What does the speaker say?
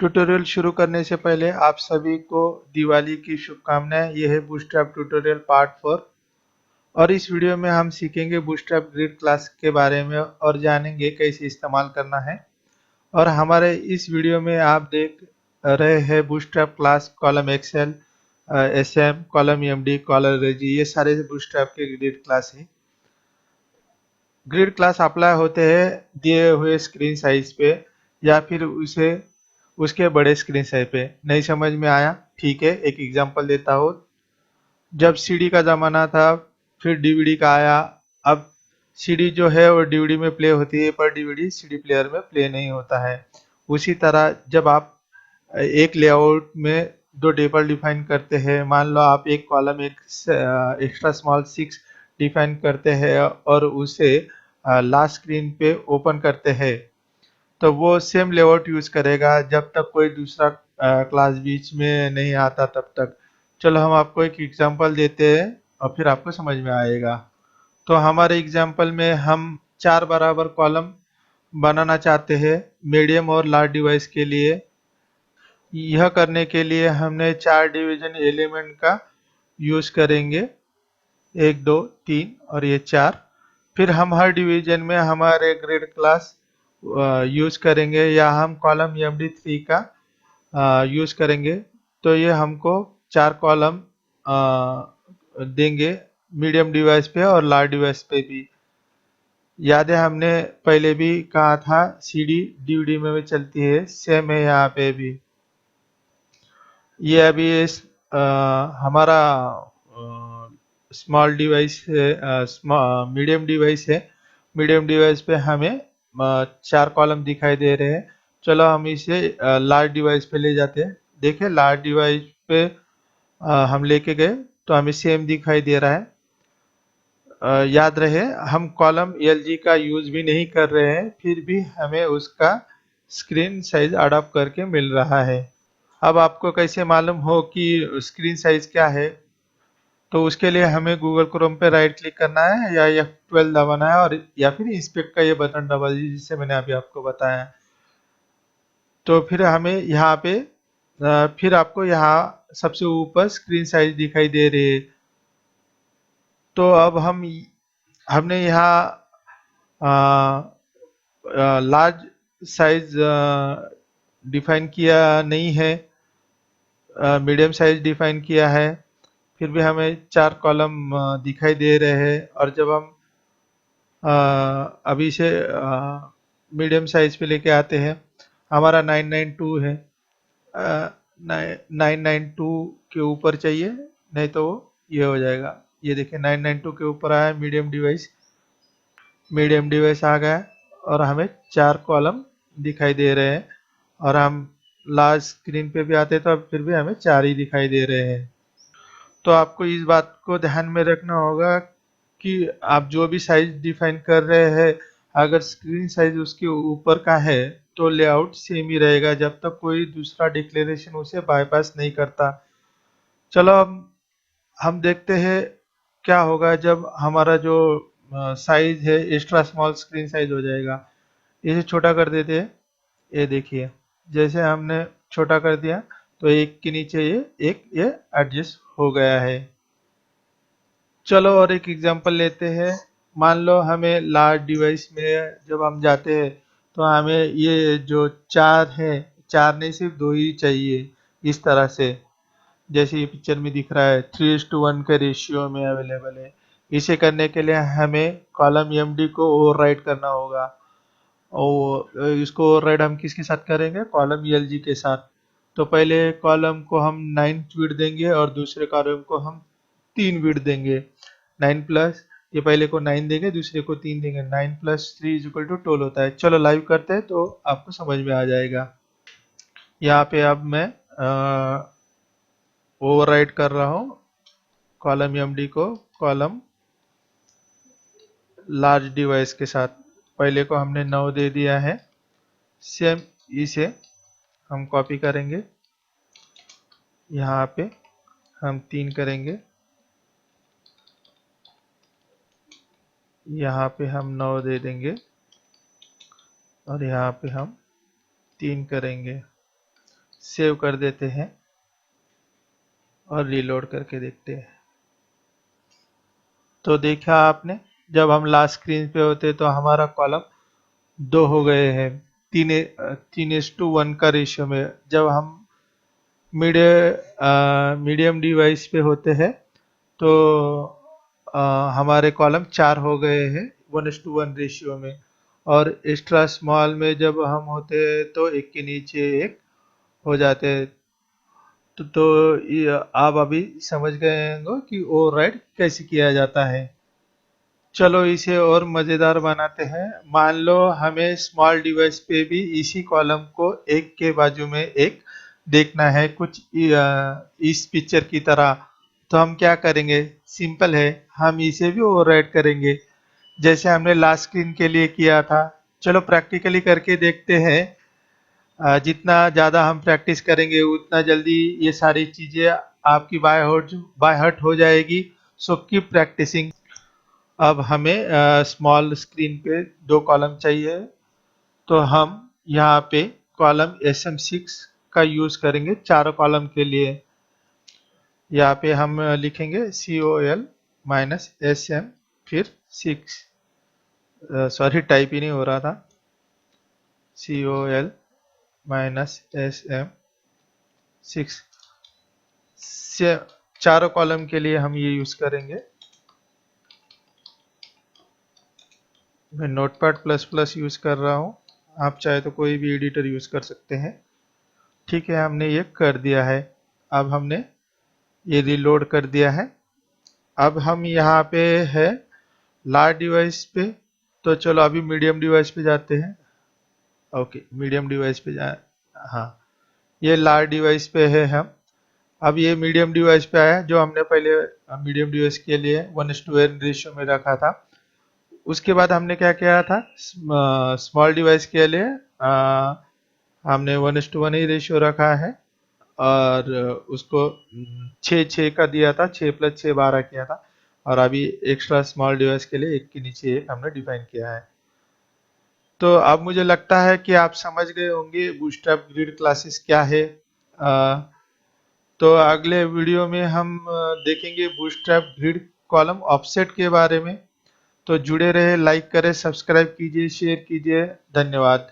Tutorial शुरू करने से पहले आप सभी को दिवाली की शुभकामनाएं। यह है बूटस्ट्रैप ट्यूटोरियल पार्ट 4 और इस वीडियो में हम सीखेंगे बूटस्ट्रैप ग्रिड क्लास के बारे में और जानेंगे कैसे इस्तेमाल करना है। और हमारे इस वीडियो में आप देख रहे हैं Bootstrap class, column XL, SM, column MD, column रेजी, ये सारे बूटस्ट्रैप के ग्रिड क्लास हैं। ग्रिड क्लास अप्लाई होते हैं दिए हुए स्क्रीन साइज पे या फिर उसे उसके बड़े स्क्रीन साइज पे। नहीं समझ में आया? ठीक है, एक एग्जांपल देता हूँ। जब सीडी का जमाना था, फिर डीवीडी का आया। अब सीडी जो है वो डीवीडी में प्ले होती है, पर डीवीडी सीडी प्लेयर में प्ले नहीं होता है। उसी तरह जब आप एक लेआउट में दो टेबल डिफाइन करते हैं, मान लो आप एक कॉलम एक एक्स्ट्रा स्मॉल 6 डिफाइन करते हैं और उसे लास्ट स्क्रीन पे ओपन करते हैं, तो वो सेम लेआउट यूज करेगा जब तक कोई दूसरा क्लास बीच में नहीं आता तब तक। चलो हम आपको एक एग्जांपल देते हैं और फिर आपको समझ में आएगा। तो हमारे एग्जांपल में हम 4 बराबर कॉलम बनाना चाहते हैं मीडियम और लार्ज डिवाइस के लिए। यह करने के लिए हमने 4 डिवीजन एलिमेंट का यूज करेंगे, 1 2 3 और ये 4। फिर हम हर डिवीजन में हमारे ग्रिड क्लास यूज करेंगे या हम कॉलम md3 का यूज करेंगे। तो ये हमको 4 कॉलम देंगे मीडियम डिवाइस पे और लार्ज डिवाइस पे भी। याद है हमने पहले भी कहा था सीडी डीवीडी में भी चलती है, सेम है यहाँ पे भी। ये अभी हमारा स्मॉल डिवाइस है, मीडियम डिवाइस है। मीडियम डिवाइस पे हमें 4 कॉलम दिखाई दे रहे हैं। चलो हम इसे लार्ज डिवाइस पे ले जाते हैं। देखिए लार्ज डिवाइस पे हम लेके गए तो हमें सेम दिखाई दे रहा है। याद रहे हम कॉलम एलजी का यूज भी नहीं कर रहे हैं, फिर भी हमें उसका स्क्रीन साइज अडॉप्ट करके मिल रहा है। अब आपको कैसे मालूम हो कि स्क्रीन साइज क्या है? तो उसके लिए हमें गूगल क्रोम पे राइट क्लिक करना है या F12 दबाना है और या फिर इंस्पेक्ट का ये बटन दबा दीजिए जिससे मैंने अभी आपको बताया। तो फिर हमें यहाँ पे फिर आपको यहाँ सबसे ऊपर स्क्रीन साइज दिखाई दे रही है। तो अब हमने यहाँ लार्ज साइज डिफाइन किया नहीं है, मीडियम साइज डिफाइन किया है। फिर भी हमें 4 कॉलम दिखाई दे रहे हैं। और जब हम अभी से मीडियम साइज पे लेके आते हैं, हमारा 992 है। 992 के ऊपर चाहिए, नहीं तो ये हो जाएगा। ये देखिए 992 के ऊपर आया मीडियम डिवाइस आ गया और हमें 4 कॉलम दिखाई दे रहे हैं। और हम लार्ज स्क्रीन पे भी आते तो फिर भी हमें 4 ही दिखाई दे रहे हैं। तो आपको इस बात को ध्यान में रखना होगा कि आप जो भी साइज डिफाइन कर रहे हैं, अगर स्क्रीन साइज उसके ऊपर का है तो लेआउट सेम ही रहेगा जब तक कोई दूसरा डिक्लेरेशन उसे बाईपास नहीं करता। चलो अब हम देखते हैं क्या होगा जब हमारा जो साइज है एक्स्ट्रा स्मॉल स्क्रीन साइज हो जाएगा। इसे छोटा कर देते हैं। ये देखिए जैसे हमने छोटा कर दिया तो एक के नीचे ये एडजस्ट हो गया है। चलो और एक एग्जांपल लेते हैं। मान लो हमें लार्ज डिवाइस में जब हम जाते हैं तो हमें ये जो 4 है, 4 नहीं सिर्फ 2 ही चाहिए। इस तरह से जैसे ये पिक्चर में दिख रहा है 3:1 के रेशियो में अवेलेबल है। इसे करने के लिए हमें कॉलम एमडी को ओवरराइट करना होगा। और इसको ओवरराइट हम किसके साथ करेंगे? कॉलम एलजी के साथ। तो पहले कॉलम को हम 9 बिट देंगे और दूसरे कॉलम को हम 3 बिट देंगे। 9 प्लस, ये पहले को 9 देंगे, दूसरे को 3 देंगे। 9 प्लस 3 इज इक्वल टू 12 होता है। चलो लाइव करते हैं तो आपको समझ में आ जाएगा। यहाँ पे अब मैं ओवरराइट कर रहा हूँ कॉलम एमडी को कॉलम लार्ज डिवाइस के साथ। पहले को हमने 9 दे दिया है। सेम इसे हम कॉपी करेंगे, यहाँ पे हम 3 करेंगे, यहाँ पे हम 9 दे देंगे और यहाँ पे हम 3 करेंगे। सेव कर देते हैं और रीलोड करके देखते हैं। तो देखा आपने, जब हम लास्ट स्क्रीन पे होते तो हमारा कॉलम 2 हो गए हैं 3:1 का रेशियो में। जब हम मीडियम डिवाइस पे होते हैं तो हमारे कॉलम 4 हो गए हैं 1:1 रेशियो में। और एक्स्ट्रा स्मॉल में जब हम होते हैं तो एक के नीचे एक हो जाते हैं। आप अभी समझ गए होंगे कि ओवरराइड कैसे किया जाता है। चलो इसे और मज़ेदार बनाते हैं। मान लो हमें स्मॉल डिवाइस पे भी इसी कॉलम को एक के बाजू में एक देखना है, कुछ इस पिक्चर की तरह। तो हम क्या करेंगे? सिंपल है, हम इसे भी ओवरराइड करेंगे जैसे हमने लास्ट स्क्रीन के लिए किया था। चलो प्रैक्टिकली करके देखते हैं। जितना ज़्यादा हम प्रैक्टिस करेंगे उतना जल्दी ये सारी चीज़ें आपकी बाय हार्ट हो जाएगी। So keep practising. अब हमें स्मॉल स्क्रीन पे 2 कॉलम चाहिए, तो हम यहाँ पे कॉलम SM6 का यूज़ करेंगे चारों कॉलम के लिए। यहाँ पे हम लिखेंगे COL -SM फिर 6। सॉरी, टाइप ही नहीं हो रहा था। COL -SM 6 से चारों कॉलम के लिए हम ये यूज़ करेंगे। मैं Notepad++ यूज़ कर रहा हूँ, आप चाहे तो कोई भी एडिटर यूज़ कर सकते हैं। ठीक है, हमने ये कर दिया है। अब हमने ये रीलोड कर दिया है। अब हम यहाँ पे है लार्ज डिवाइस पे, तो चलो अभी मीडियम डिवाइस पे जाते हैं। ओके, मीडियम डिवाइस पे हाँ, ये लार्ज डिवाइस पे है हम। अब ये मीडियम डिवाइस पे आया, जो हमने पहले मीडियम डिवाइस के लिए 1:1 रेशियो में रखा था। उसके बाद हमने क्या किया था? स्मॉल डिवाइस के लिए हमने 1:1 ही रेशियो रखा है और उसको 6:6 का दिया था, 6 + 6 12 किया था। और अभी एक्स्ट्रा स्मॉल डिवाइस के लिए एक के नीचे एक हमने डिफाइन किया है। तो अब मुझे लगता है कि आप समझ गए होंगे बूटस्ट्रैप ग्रिड क्लासेस क्या है। तो अगले वीडियो में हम देखेंगे बूटस्ट्रैप ग्रिड कॉलम ऑफसेट के बारे में। तो जुड़े रहे, लाइक करें, सब्सक्राइब कीजिए, शेयर कीजिए। धन्यवाद।